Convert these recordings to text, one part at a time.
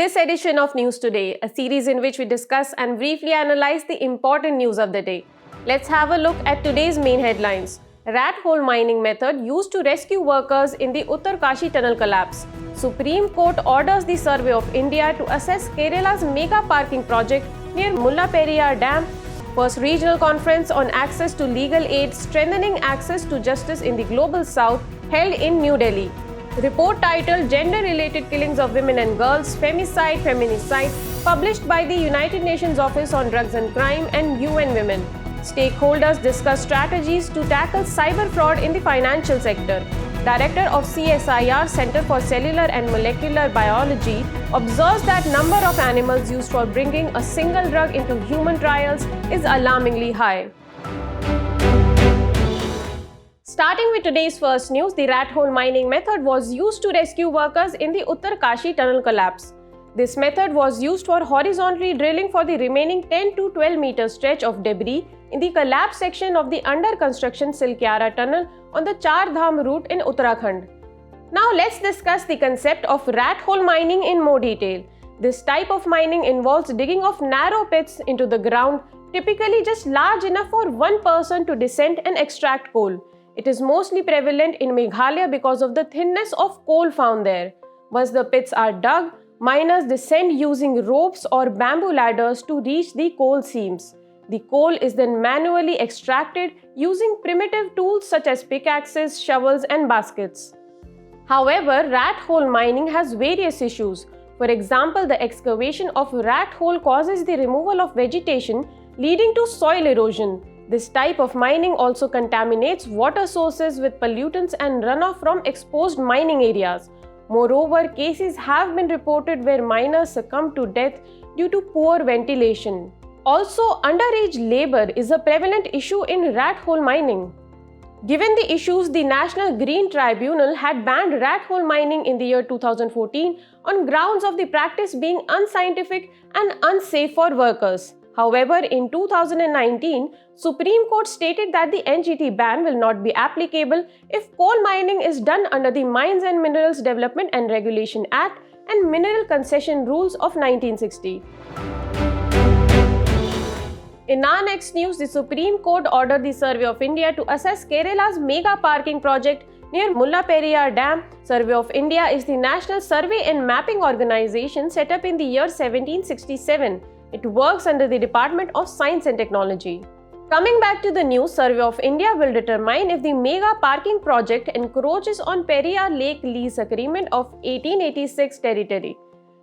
this edition of News Today, a series in which we discuss and briefly analyze the important news of the day. Let's have a look at today's main headlines. Rat hole mining method used to rescue workers in the Uttarkashi tunnel collapse. Supreme Court orders the Survey of India to assess Kerala's mega parking project near Mullaperiyar Dam. First regional conference on access to legal aid, strengthening access to justice in the global south, held in New Delhi. Report titled Gender-Related Killings of Women and Girls, Femicide, Feminicide, published by the United Nations Office on Drugs and Crime and UN Women. Stakeholders discuss strategies to tackle cyber fraud in the financial sector. Director of CSIR Center for Cellular and Molecular Biology observes that number of animals used for bringing a single drug into human trials is alarmingly high. Starting with today's first news, the rat hole mining method was used to rescue workers in the Uttarkashi tunnel collapse. This method was used for horizontally drilling for the remaining 10 to 12 meter stretch of debris in the collapsed section of the under construction Silkyara tunnel on the Char Dham route in Uttarakhand. Now let's discuss the concept of rat hole mining in more detail. This type of mining involves digging of narrow pits into the ground, typically just large enough for one person to descend and extract coal. It is mostly prevalent in Meghalaya because of the thinness of coal found there. Once the pits are dug, miners descend using ropes or bamboo ladders to reach the coal seams. The coal is then manually extracted using primitive tools such as pickaxes, shovels, and baskets. However, rat hole mining has various issues. For example, the excavation of rat hole causes the removal of vegetation, leading to soil erosion. This type of mining also contaminates water sources with pollutants and runoff from exposed mining areas. Moreover, cases have been reported where miners succumb to death due to poor ventilation. Also, underage labor is a prevalent issue in rat hole mining. Given the issues, the National Green Tribunal had banned rat hole mining in the year 2014 on grounds of the practice being unscientific and unsafe for workers. However, in 2019, Supreme Court stated that the NGT ban will not be applicable if coal mining is done under the Mines and Minerals Development and Regulation Act and Mineral Concession Rules of 1960. In our next news, the Supreme Court ordered the Survey of India to assess Kerala's mega parking project near Mullaperiyar Dam. Survey of India is the national survey and mapping organization set up in the year 1767. It works under the Department of Science and Technology. Coming back to the news, Survey of India will determine if the mega parking project encroaches on Periyar Lake lease agreement of 1886 territory.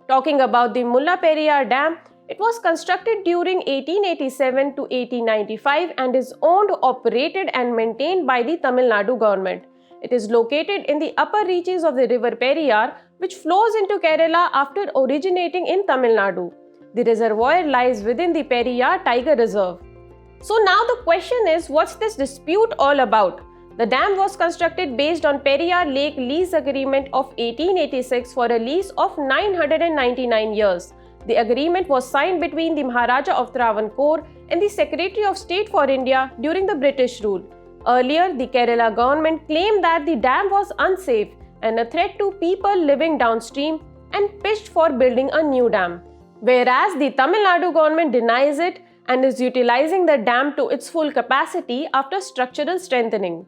Talking about the Mullaperiyar Dam, it was constructed during 1887 to 1895 and is owned, operated and maintained by the Tamil Nadu government. It is located in the upper reaches of the river Periyar, which flows into Kerala after originating in Tamil Nadu. The reservoir lies within the Periyar Tiger Reserve. So now the question is, what's this dispute all about? The dam was constructed based on Periyar Lake lease agreement of 1886 for a lease of 999 years. The agreement was signed between the Maharaja of Travancore and the Secretary of State for India during the British rule. Earlier, the Kerala government claimed that the dam was unsafe and a threat to people living downstream and pitched for building a new dam. Whereas the Tamil Nadu government denies it and is utilizing the dam to its full capacity after structural strengthening.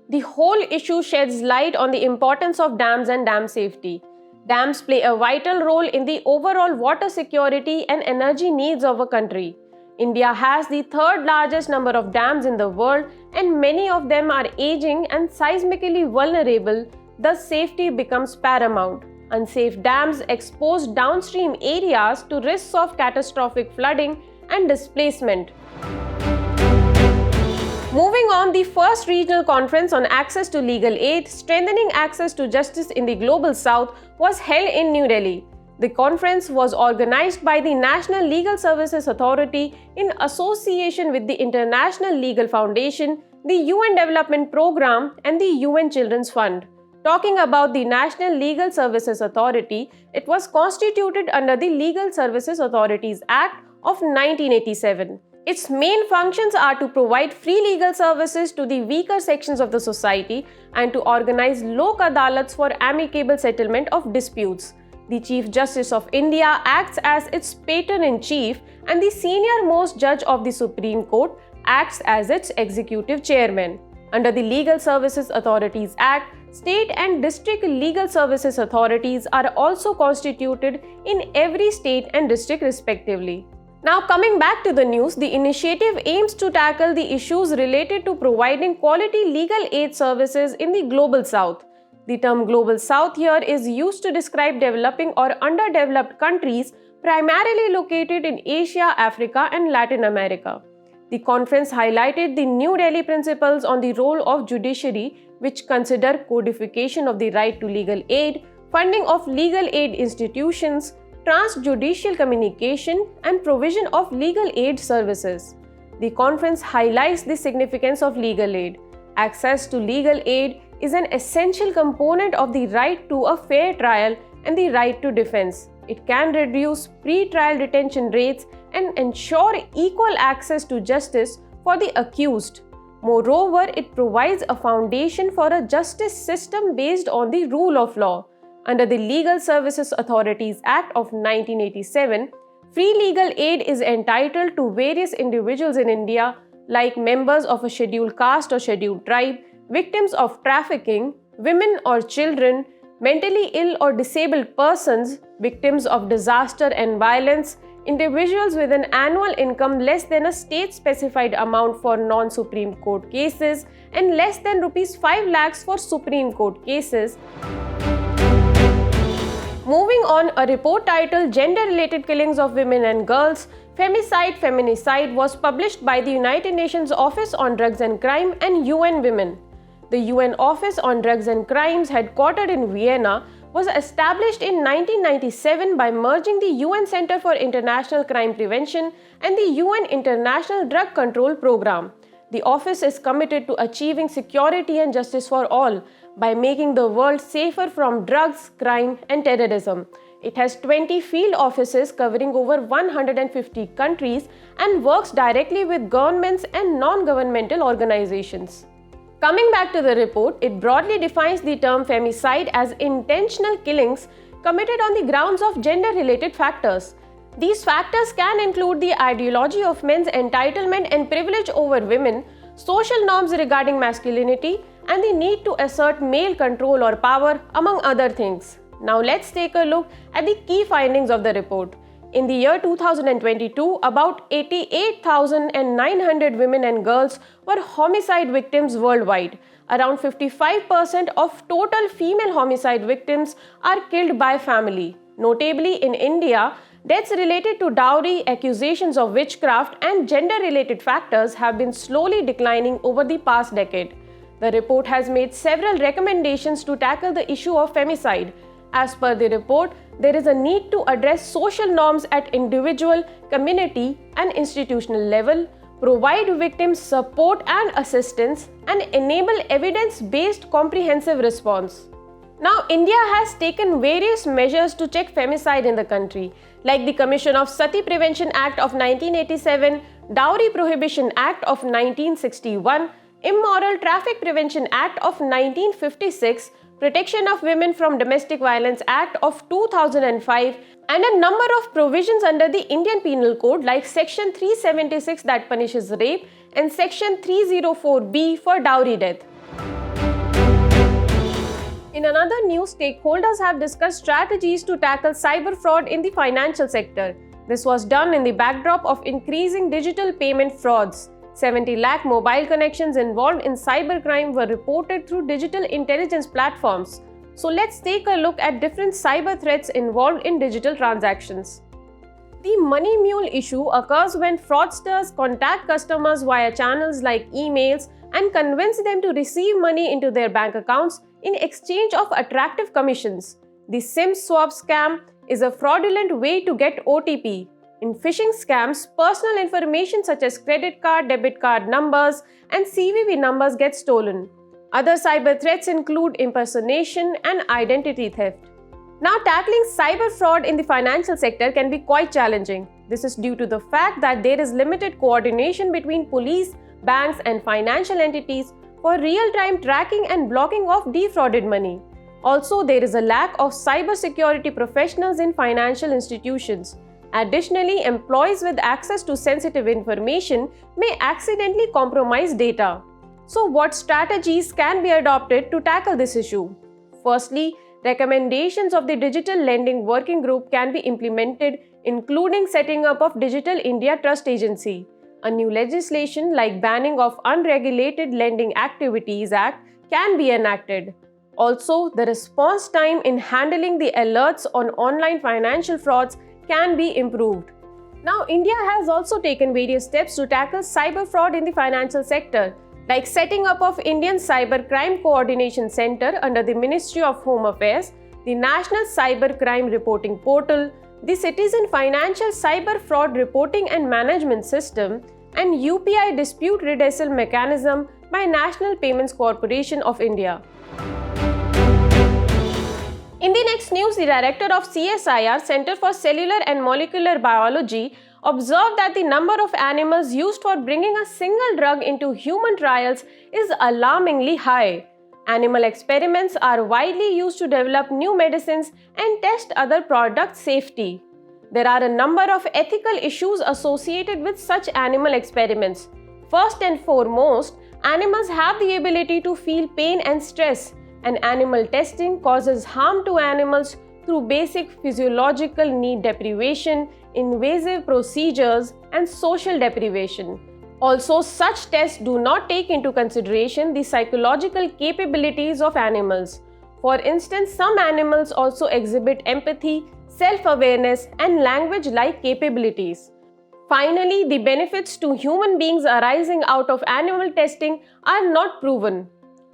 The whole issue sheds light on the importance of dams and dam safety. Dams play a vital role in the overall water security and energy needs of a country. India has the third largest number of dams in the world, and many of them are aging and seismically vulnerable, thus safety becomes paramount. Unsafe dams expose downstream areas to risks of catastrophic flooding and displacement. Moving on, the first regional conference on access to legal aid, strengthening access to justice in the global south, was held in New Delhi. The conference was organized by the National Legal Services Authority in association with the International Legal Foundation, the UN Development Programme, and the UN Children's Fund. Talking about the National Legal Services Authority, it was constituted under the Legal Services Authorities Act of 1987. Its main functions are to provide free legal services to the weaker sections of the society and to organize lok adalats for amicable settlement of disputes. The Chief Justice of India acts as its patron-in-chief, and the senior-most judge of the Supreme Court acts as its executive chairman. Under the Legal Services Authorities Act, state and district legal services authorities are also constituted in every state and district respectively. Now coming back to the news, the initiative aims to tackle the issues related to providing quality legal aid services in the Global South. The term Global South here is used to describe developing or underdeveloped countries primarily located in Asia, Africa, and Latin America. The conference highlighted the New Delhi principles on the role of judiciary, which consider codification of the right to legal aid, funding of legal aid institutions, transjudicial communication, and provision of legal aid services. The conference highlights the significance of legal aid. Access to legal aid is an essential component of the right to a fair trial and the right to defense. It can reduce pre-trial detention rates and ensure equal access to justice for the accused. Moreover, it provides a foundation for a justice system based on the rule of law. Under the Legal Services Authorities Act of 1987, free legal aid is entitled to various individuals in India, like members of a scheduled caste or scheduled tribe, victims of trafficking, women or children, mentally ill or disabled persons, victims of disaster and violence, individuals with an annual income less than a state-specified amount for non-Supreme Court cases and less than Rs 5 lakhs for Supreme Court cases. Moving on, a report titled Gender-Related Killings of Women and Girls, Femicide, Feminicide was published by the United Nations Office on Drugs and Crime and UN Women. The UN Office on Drugs and Crimes, headquartered in Vienna, was established in 1997 by merging the UN Center for International Crime Prevention and the UN International Drug Control Program. The office is committed to achieving security and justice for all by making the world safer from drugs, crime, and terrorism. It has 20 field offices covering over 150 countries and works directly with governments and non-governmental organizations. Coming back to the report, it broadly defines the term femicide as intentional killings committed on the grounds of gender-related factors. These factors can include the ideology of men's entitlement and privilege over women, social norms regarding masculinity, and the need to assert male control or power, among other things. Now let's take a look at the key findings of the report. In the year 2022, about 88,900 women and girls were homicide victims worldwide. Around 55% of total female homicide victims are killed by family. Notably, in India, deaths related to dowry, accusations of witchcraft, and gender-related factors have been slowly declining over the past decade. The report has made several recommendations to tackle the issue of femicide. As per the report, there is a need to address social norms at individual, community, and institutional level, provide victims support and assistance, and enable evidence-based comprehensive response. Now, India has taken various measures to check femicide in the country, like the Commission of Sati Prevention Act of 1987, Dowry Prohibition Act of 1961, Immoral Traffic Prevention Act of 1956, Protection of Women from Domestic Violence Act of 2005, and a number of provisions under the Indian Penal Code like Section 376 that punishes rape and Section 304B for dowry death. In another news, stakeholders have discussed strategies to tackle cyber fraud in the financial sector. This was done in the backdrop of increasing digital payment frauds. 70 lakh mobile connections involved in cybercrime were reported through digital intelligence platforms. So let's take a look at different cyber threats involved in digital transactions. The money mule issue occurs when fraudsters contact customers via channels like emails and convince them to receive money into their bank accounts in exchange of attractive commissions. The SIM swap scam is a fraudulent way to get OTP. In phishing scams, personal information such as credit card, debit card numbers, and CVV numbers get stolen. Other cyber threats include impersonation and identity theft. Now, tackling cyber fraud in the financial sector can be quite challenging. This is due to the fact that there is limited coordination between police, banks, and financial entities for real-time tracking and blocking of defrauded money. Also, there is a lack of cybersecurity professionals in financial institutions. Additionally, employees with access to sensitive information may accidentally compromise data. So, what strategies can be adopted to tackle this issue? Firstly, recommendations of the Digital Lending Working Group can be implemented, including setting up of Digital India Trust Agency. A new legislation like Banning of Unregulated Lending Activities Act can be enacted. Also, the response time in handling the alerts on online financial frauds can be improved. Now, India has also taken various steps to tackle cyber fraud in the financial sector, like setting up of Indian Cyber Crime Coordination Center under the Ministry of Home Affairs, the National Cyber Crime Reporting Portal, the Citizen Financial Cyber Fraud Reporting and Management System, and UPI Dispute Redressal Mechanism by National Payments Corporation of India. In the next news, the director of CSIR, Center for Cellular and Molecular Biology, observed that the number of animals used for bringing a single drug into human trials is alarmingly high. Animal experiments are widely used to develop new medicines and test other products' safety. There are a number of ethical issues associated with such animal experiments. First and foremost, animals have the ability to feel pain and stress, and animal testing causes harm to animals through basic physiological need deprivation, invasive procedures, and social deprivation. Also, such tests do not take into consideration the psychological capabilities of animals. For instance, some animals also exhibit empathy, self-awareness, and language-like capabilities. Finally, the benefits to human beings arising out of animal testing are not proven.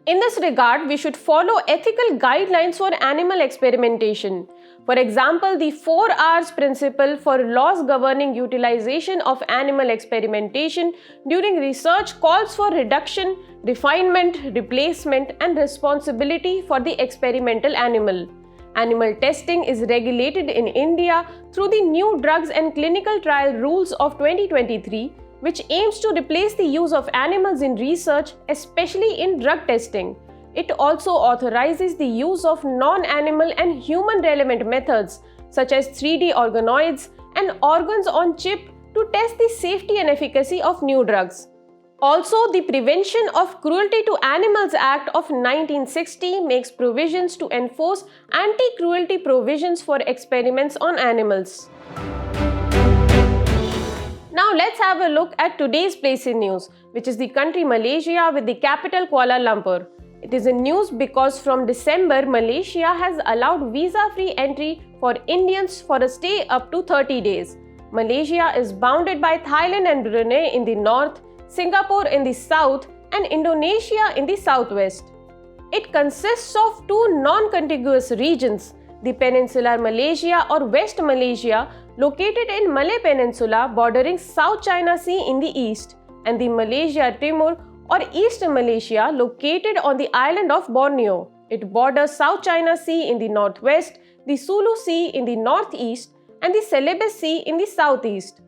In this regard, we should follow ethical guidelines for animal experimentation. For example, the 4 R's principle for laws governing utilization of animal experimentation during research calls for reduction, refinement, replacement, and responsibility for the experimental animal. Animal testing is regulated in India through the New Drugs and Clinical Trial Rules of 2023, which aims to replace the use of animals in research, especially in drug testing. It also authorizes the use of non-animal and human-relevant methods such as 3D organoids and organs on chip to test the safety and efficacy of new drugs. Also, the Prevention of Cruelty to Animals Act of 1960 makes provisions to enforce anti-cruelty provisions for experiments on animals. Now let's have a look at today's place in news, which is the country Malaysia with the capital Kuala Lumpur. It is in news because from December, Malaysia has allowed visa-free entry for Indians for a stay up to 30 days. Malaysia is bounded by Thailand and Brunei in the north, Singapore in the south, and Indonesia in the southwest. It consists of 2 non-contiguous regions, the Peninsular Malaysia or West Malaysia, located in Malay Peninsula bordering South China Sea in the east, and the Malaysia Timur or East Malaysia located on the island of Borneo. It borders South China Sea in the northwest, the Sulu Sea in the northeast, and the Celebes Sea in the southeast.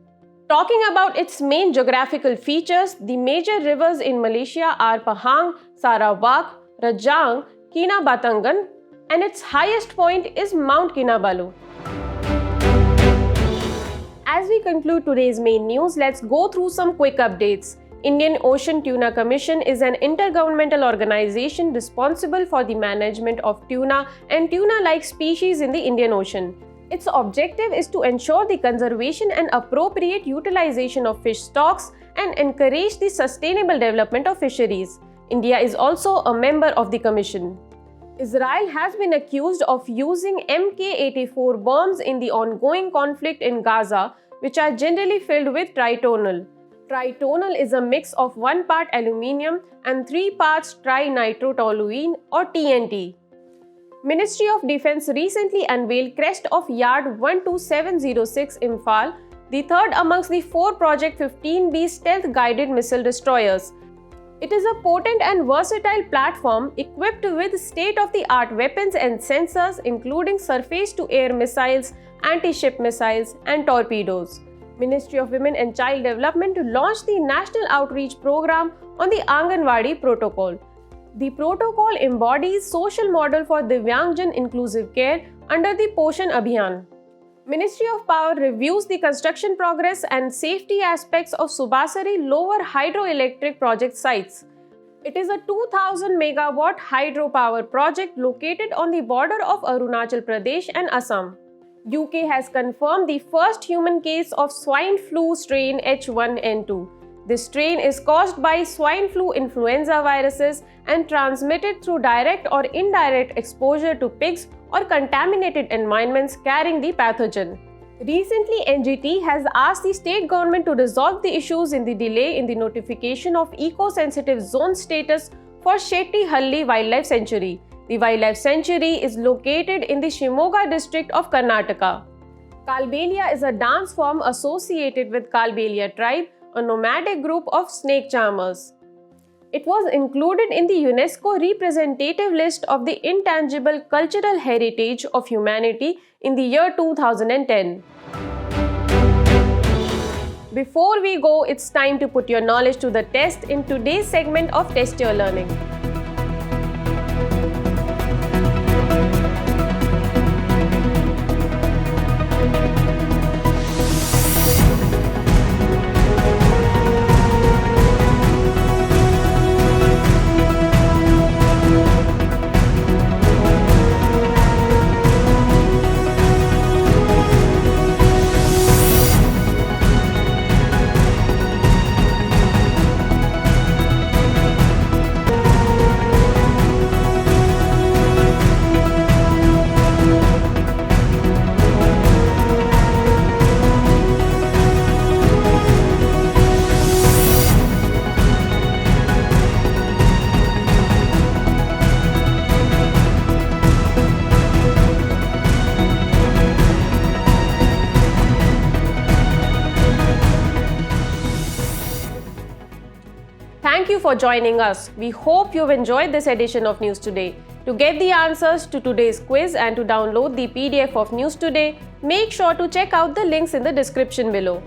Talking about its main geographical features, the major rivers in Malaysia are Pahang, Sarawak, Rajang, Kinabatangan, and its highest point is Mount Kinabalu. As we conclude today's main news, let's go through some quick updates. Indian Ocean Tuna Commission is an intergovernmental organization responsible for the management of tuna and tuna-like species in the Indian Ocean. Its objective is to ensure the conservation and appropriate utilization of fish stocks and encourage the sustainable development of fisheries. India is also a member of the Commission. Israel has been accused of using Mk-84 bombs in the ongoing conflict in Gaza, which are generally filled with tritonal. Tritonal is a mix of 1 part aluminium and 3 parts trinitrotoluene or TNT. Ministry of Defence recently unveiled Crest of Yard 12706 Imphal, the third amongst the 4 Project 15B stealth-guided missile destroyers. It is a potent and versatile platform equipped with state-of-the-art weapons and sensors including surface-to-air missiles, anti-ship missiles, and torpedoes. Ministry of Women and Child Development launched the National Outreach Program on the Anganwadi Protocol. The protocol embodies social model for Divyangjan inclusive care under the Poshan Abhiyan. Ministry of Power reviews the construction progress and safety aspects of Subasari Lower Hydroelectric Project sites. It is a 2000 megawatt hydropower project located on the border of Arunachal Pradesh and Assam. UK has confirmed the first human case of swine flu strain H1N2. This strain is caused by swine flu influenza viruses and transmitted through direct or indirect exposure to pigs or contaminated environments carrying the pathogen. Recently, NGT has asked the state government to resolve the issues in the delay in the notification of eco-sensitive zone status for Shettihalli Wildlife Sanctuary. The wildlife sanctuary is located in the Shimoga district of Karnataka. Kalbelia is a dance form associated with Kalbelia tribe, a nomadic group of snake charmers. It was included in the UNESCO representative list of the intangible cultural heritage of humanity in the year 2010. Before we go, it's time to put your knowledge to the test in today's segment of Test Your Learning. Thank you for joining us. We hope you've enjoyed this edition of News Today. To get the answers to today's quiz and to download the PDF of News Today, make sure to check out the links in the description below.